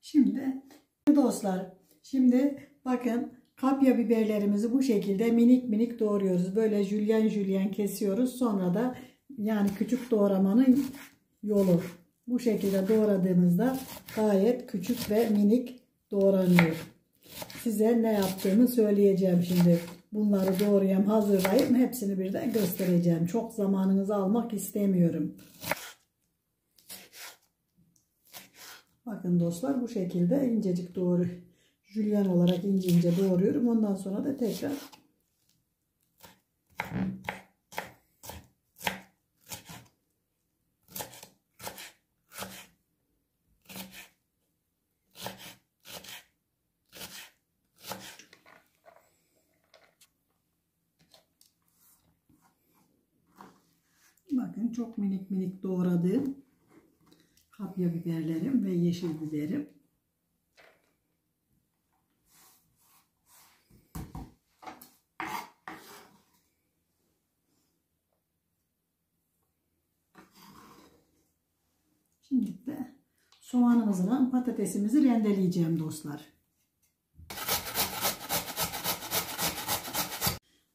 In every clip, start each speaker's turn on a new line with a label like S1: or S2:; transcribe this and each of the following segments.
S1: Şimdi dostlar, şimdi bakın kapya biberlerimizi bu şekilde minik minik doğruyoruz. Böyle jülyen jülyen kesiyoruz. Sonra da yani küçük doğramanın yolu. Bu şekilde doğradığımızda gayet küçük ve minik doğranıyor. Size ne yaptığımı söyleyeceğim şimdi. Bunları doğrayayım, hazırlayayım. Hepsini birden göstereceğim. Çok zamanınızı almak istemiyorum. Bakın dostlar, bu şekilde incecik doğru, jülyen olarak ince ince doğruyorum. Ondan sonra da tekrar bakın çok minik minik doğradığım kapya biberlerim ve yeşil biberim. Şimdi de soğanımızla patatesimizi rendeleyeceğim dostlar.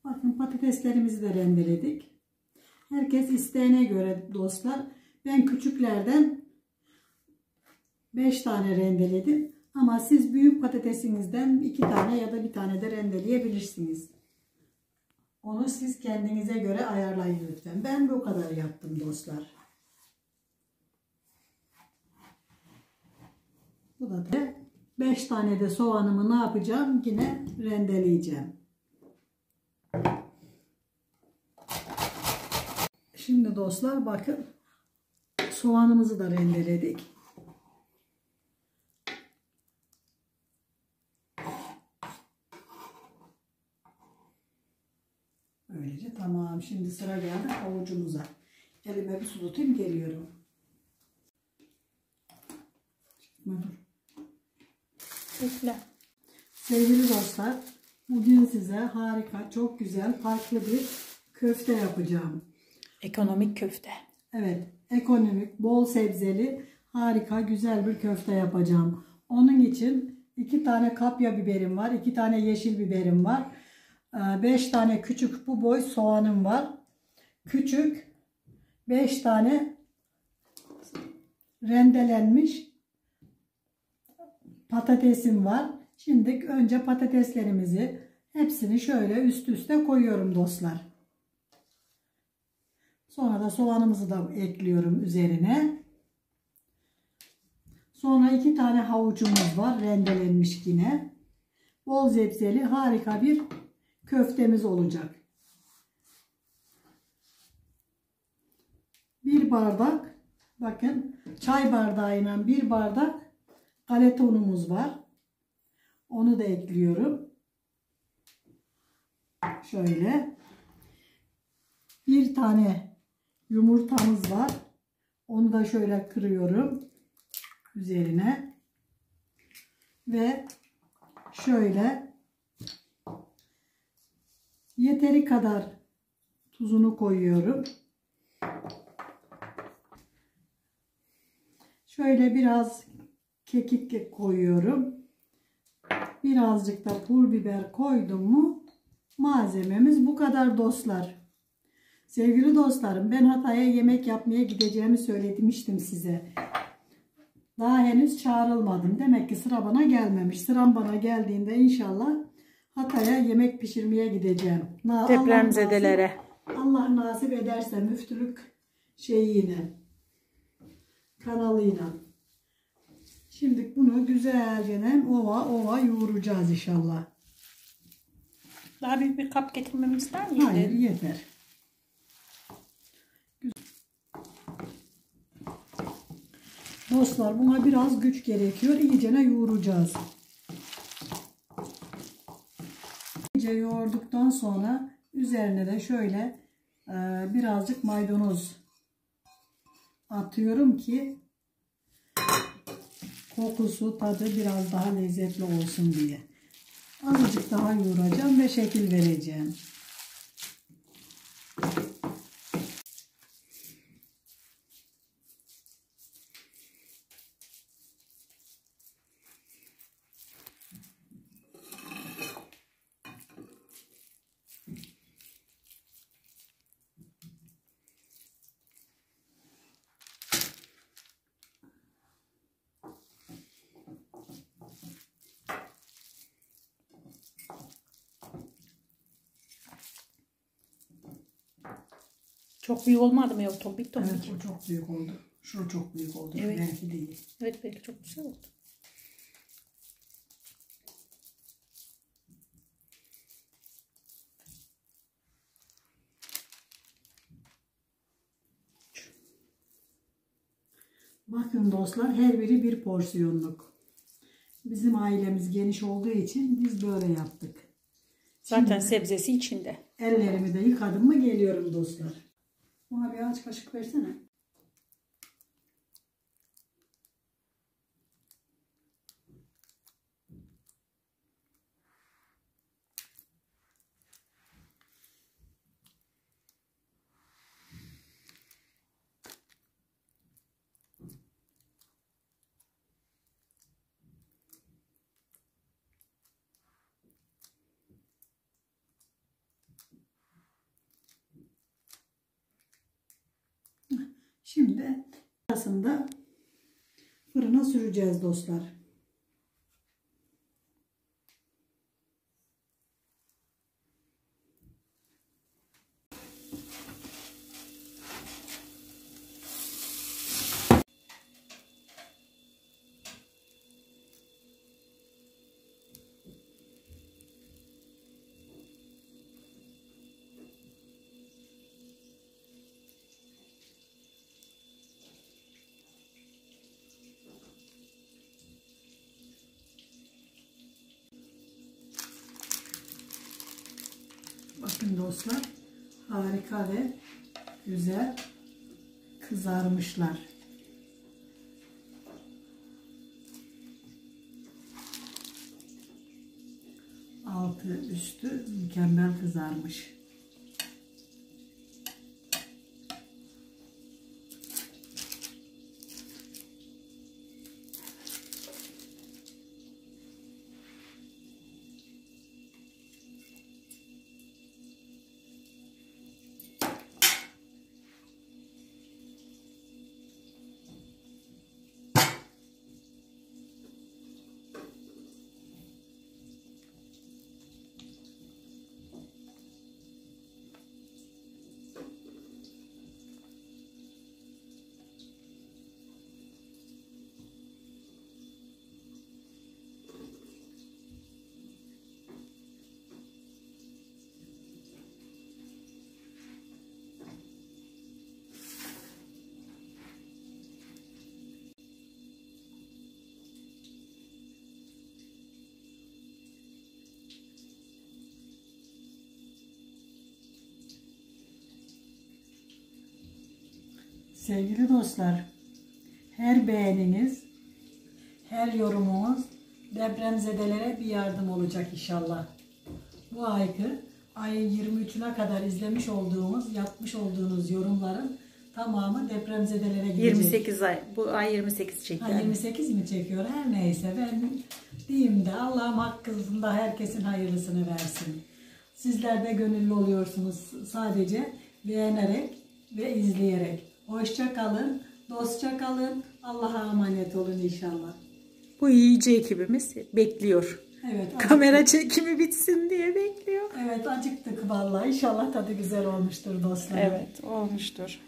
S1: Bakın patateslerimizi de rendeledik. Herkes isteğine göre dostlar. Ben küçüklerden 5 tane rendeledim. Ama siz büyük patatesinizden 2 tane ya da 1 tane de rendeleyebilirsiniz. Onu siz kendinize göre ayarlayın lütfen. Ben bu kadar yaptım dostlar. Bu da 5 tane de soğanımı ne yapacağım? Yine rendeleyeceğim. Şimdi dostlar bakın, soğanımızı da rendeledik. Böylece tamam. Şimdi sıra geldi havucumuza. Elime bir su tutayım, geliyorum. Dur.
S2: Bekle.
S1: Sevgili dostlar, bugün size harika, çok güzel, farklı bir köfte yapacağım.
S2: Ekonomik köfte.
S1: Evet, ekonomik, bol sebzeli, harika, güzel bir köfte yapacağım. Onun için 2 tane kapya biberim var, 2 tane yeşil biberim var. 5 tane küçük bu boy soğanım var. Küçük 5 tane rendelenmiş patatesim var. Şimdi önce patateslerimizi hepsini şöyle üst üste koyuyorum dostlar. Sonra da soğanımızı da ekliyorum üzerine. Sonra 2 tane havucumuz var, rendelenmiş yine. Bol sebzeli harika bir köftemiz olacak. 1 bardak, bakın çay bardağıyla 1 bardak galeta unumuz var. Onu da ekliyorum. Şöyle. 1 tane yumurtamız var. Onu da şöyle kırıyorum üzerine. Ve şöyle yeteri kadar tuzunu koyuyorum. Şöyle biraz kekik koyuyorum. Birazcık da pul biber koydum mu malzememiz bu kadar dostlar. Sevgili dostlarım, ben Hatay'a yemek yapmaya gideceğimi söylemiştim size. Daha henüz çağrılmadım. Demek ki sıra bana gelmemiş. Sıram bana geldiğinde inşallah Hatay'a yemek pişirmeye gideceğim.
S2: Depremzedelere.
S1: Allah nasip ederse müftülük şeyiyle, kanalıyla. Şimdi bunu güzelce ova ova yoğuracağız inşallah.
S2: Daha büyük bir kap getirmemi ister miydin?
S1: Hayır, yeter. Dostlar, buna biraz güç gerekiyor. İyicene yoğuracağız. İyice yoğurduktan sonra üzerine de şöyle birazcık maydanoz atıyorum ki kokusu, tadı biraz daha lezzetli olsun diye. Azıcık daha yoğuracağım ve şekil vereceğim.
S2: Çok büyük olmadı mı ya? Tombik tombik.
S1: Evet, o çok büyük oldu. Şu çok büyük oldu.
S2: Evet.
S1: Belki değil.
S2: Evet, belki çok güzel oldu.
S1: Bakın dostlar, her biri bir porsiyonluk. Bizim ailemiz geniş olduğu için biz böyle yaptık.
S2: Zaten sebzesi içinde.
S1: Ellerimi de yıkadım mı geliyorum dostlar. Bana bir aç kaşık versene. Şimdi arasında fırına süreceğiz dostlar. Bakın dostlar, harika ve güzel kızarmışlar. Altı üstü mükemmel kızarmış. Sevgili dostlar, her beğeniniz, her yorumunuz depremzedelere bir yardım olacak inşallah. Bu ayki ayın 23'üne kadar izlemiş olduğumuz, yapmış olduğunuz yorumların tamamı depremzedelere gidecek.
S2: 28 ay. Bu ay 28 çekiyor.
S1: 28 mi çekiyor? Her neyse ben diyeyim de Allah'ım hakkında herkesin hayırlısını versin. Sizler de gönüllü oluyorsunuz sadece beğenerek ve izleyerek. Hoşça kalın, dostça kalın. Allah'a emanet olun inşallah.
S2: Bu yiyici ekibimiz bekliyor.
S1: Evet.
S2: Kamera çekimi bitsin diye bekliyor.
S1: Evet, acıktık vallahi. İnşallah tadı güzel olmuştur dostlar.
S2: Evet, olmuştur.